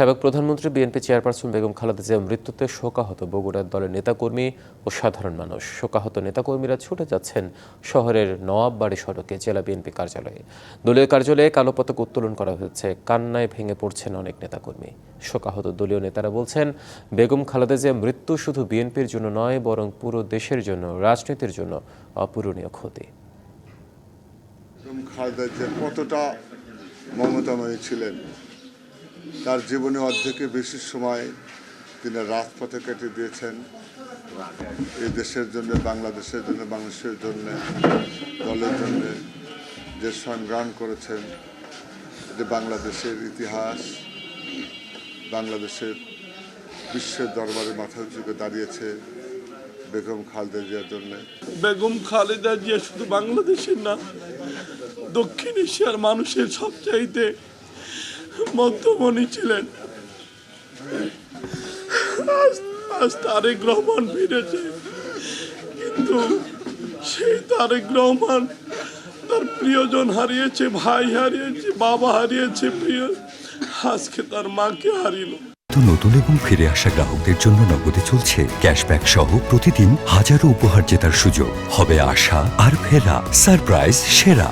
সাবেক প্রধানমন্ত্রী BNP chairperson Begum Khaleda জিয়ার মৃত্যুতে শোকাহত বগুড়ার দলের নেতাকর্মী ও সাধারণ মানুষ। শোকাহত নেতাকর্মীরা ছুটে যাচ্ছেন শহরের নওয়াববাড়ি সড়কে জেলা বিএনপি কার্যালয়ে। দলীয় কার্যালয়ে কালো পতাকা উত্তোলন করা হয়েছে। কান্নায় ভেঙে পড়ছেন অনেক নেতাকর্মী। শোকাহত দলীয় নেতারা বলছেন, বেগম খালেদা জিয়ার মৃত্যু শুধু বিএনপির জন্য নয়, বরং পুরো দেশের জন্য, রাজনীতির জন্য অপূরণীয় ক্ষতি। বেগম খালেদা জিয়া কতটা মমতাময়ী ছিলেন, তার জীবনে অর্ধেকের বেশি সময় তিনি রাজপথে কেটে দিয়েছেন। এই দেশের জন্য, বাংলাদেশের জন্য, বাংলাদেশের জন্য, দলের জন্য যে সংগ্রাম করেছেন, যে বাংলাদেশের ইতিহাস, বাংলাদেশের বিশ্বের দরবারে মাথা উঁচু করে দাঁড়িয়েছে বেগম খালেদা জিয়ার জন্য। বেগম খালেদা জিয়া শুধু বাংলাদেশের না, দক্ষিণ এশিয়ার মানুষের সবচাইতে মধ্যমণি ছিলেন। আজ তারেক রহমান ফিরেছে, কিন্তু সেই তারেক রহমান তার প্রিয়জন হারিয়েছে, ভাই হারিয়েছে, বাবা হারিয়েছে, প্রিয় আজকে তার মাকে হারিল। নতুন এবং ফিরে আসা গ্রাহকদের জন্য নগদে চলছে ক্যাশব্যাক সহ প্রতিদিন হাজারো উপহার জেতার সুযোগ। হবে আশা আর ফেরা, সারপ্রাইজ সেরা।